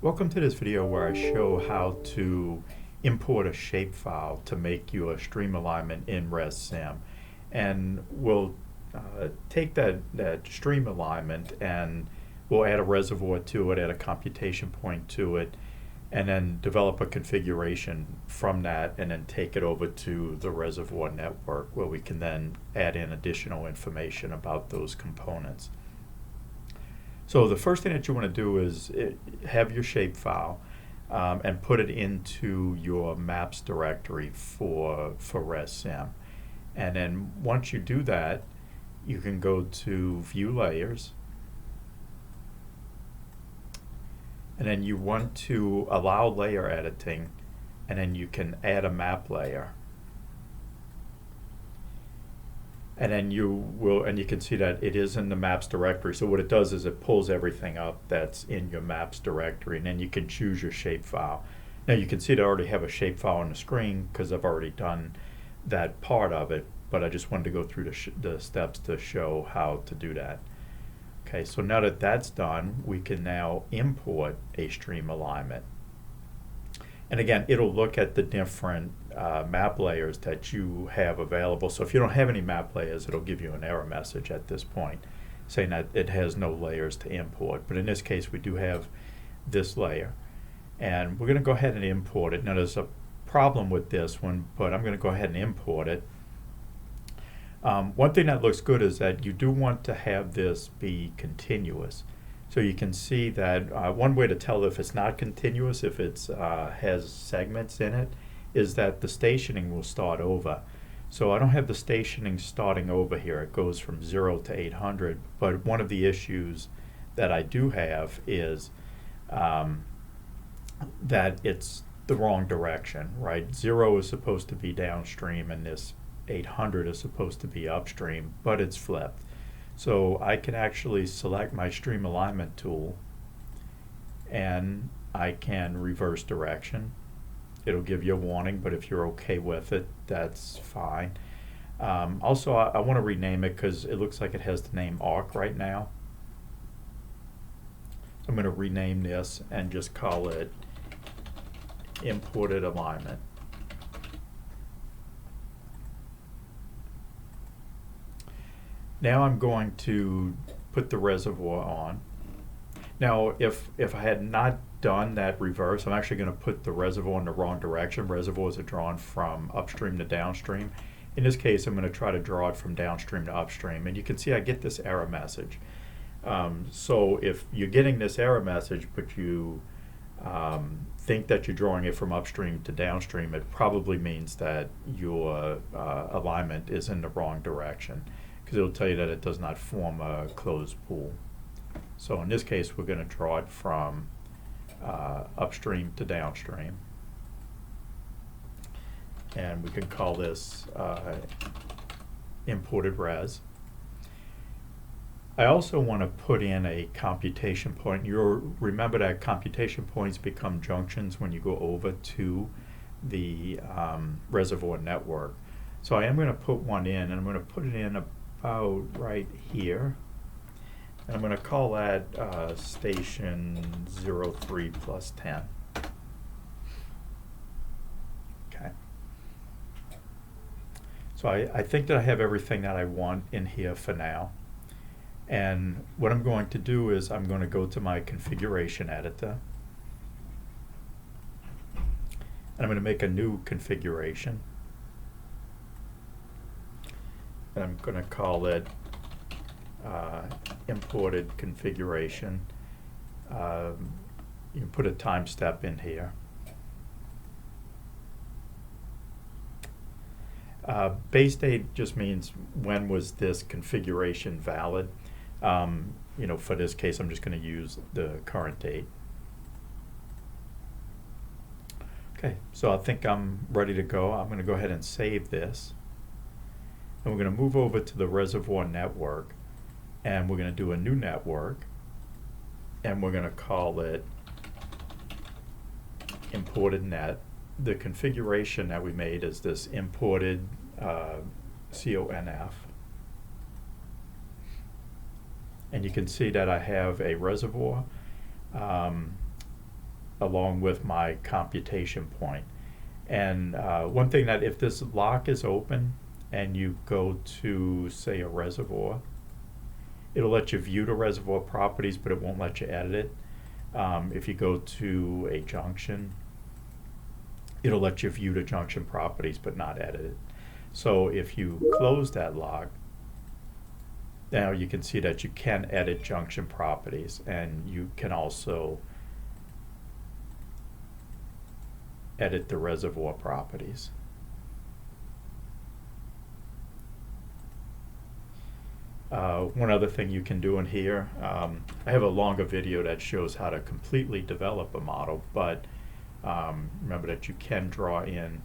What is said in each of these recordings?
Welcome to this video where I show how to import a shapefile to make your stream alignment in HEC-ResSim. And we'll take that stream alignment and we'll add a reservoir to it, add a computation point to it, and then develop a configuration from that and then take it over to the reservoir network where we can then add in additional information about those components. So the first thing that you want to do is have your shapefile and put it into your maps directory for HEC-ResSim. And then once you do that, you can go to View Layers. And then you want to allow layer editing, and then you can add a map layer. And then you can see that it is in the maps directory. So what it does is it pulls everything up that's in your maps directory, and then you can choose your shapefile. Now you can see that I already have a shapefile on the screen because I've already done that part of it, but I just wanted to go through the steps to show how to do that. Okay, so now that that's done, we can now import a stream alignment. And again, it'll look at the different map layers that you have available. So if you don't have any map layers, it'll give you an error message at this point saying that it has no layers to import. But in this case, we do have this layer. And we're going to go ahead and import it. Now there's a problem with this one, but I'm going to go ahead and import it. One thing that looks good is that you do want to have this be continuous. So you can see that one way to tell if it's not continuous, if it has segments in it, is that the stationing will start over. So I don't have the stationing starting over here. It goes from 0 to 800. But one of the issues that I do have is that it's the wrong direction, right? 0 is supposed to be downstream and this 800 is supposed to be upstream, but it's flipped. So I can actually select my stream alignment tool and I can reverse direction. It'll give you a warning, but if you're okay with it, that's fine. Also, I want to rename it because it looks like it has the name ARC right now. So I'm going to rename this and just call it Imported Alignment. Now I'm going to put the reservoir on. Now if I had not done that reverse, I'm actually going to put the reservoir in the wrong direction. Reservoirs are drawn from upstream to downstream. In this case, I'm going to try to draw it from downstream to upstream. And you can see I get this error message. So if you're getting this error message, but you think that you're drawing it from upstream to downstream, it probably means that your alignment is in the wrong direction, because it'll tell you that it does not form a closed pool. So in this case, we're going to draw it from upstream to downstream. And we can call this imported res. I also want to put in a computation point. You'll remember that computation points become junctions when you go over to the reservoir network. So I am going to put one in, and I'm going to put it in about right here. And I'm going to call that station 03 plus 10. Okay. So I think that I have everything that I want in here for now. And what I'm going to do is I'm going to go to my configuration editor. And I'm going to make a new configuration. And I'm going to call it imported configuration. You can put a time step in here. Base date just means when was this configuration valid. You know, for this case, I'm just going to use the current date. Okay, so I think I'm ready to go. I'm going to go ahead and save this. And we're going to move over to the reservoir network, and we're going to do a new network, and we're going to call it imported net. The configuration that we made is this imported CONF. And you can see that I have a reservoir along with my computation point. And one thing, that if this lock is open and you go to, say, a reservoir, it'll let you view the reservoir properties, but it won't let you edit it. If you go to a junction, it'll let you view the junction properties but not edit it. So if you close that lock, now you can see that you can edit junction properties, and you can also edit the reservoir properties. One other thing you can do in here, I have a longer video that shows how to completely develop a model, but remember that you can draw in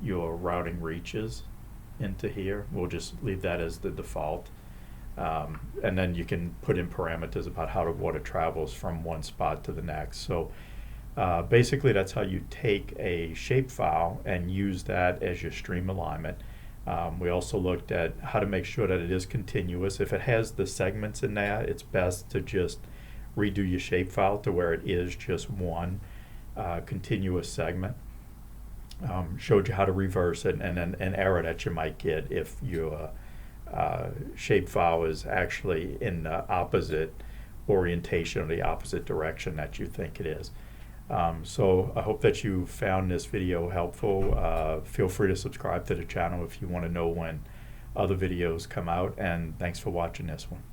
your routing reaches into here. We'll just leave that as the default. And then you can put in parameters about how the water travels from one spot to the next. So basically that's how you take a shapefile and use that as your stream alignment. We also looked at how to make sure that it is continuous. If it has the segments in there, it's best to just redo your shapefile to where it is just one continuous segment. Showed you how to reverse it, and then an error that you might get if your shapefile is actually in the opposite orientation or the opposite direction that you think it is. So I hope that you found this video helpful. Feel free to subscribe to the channel if you want to know when other videos come out, and thanks for watching this one.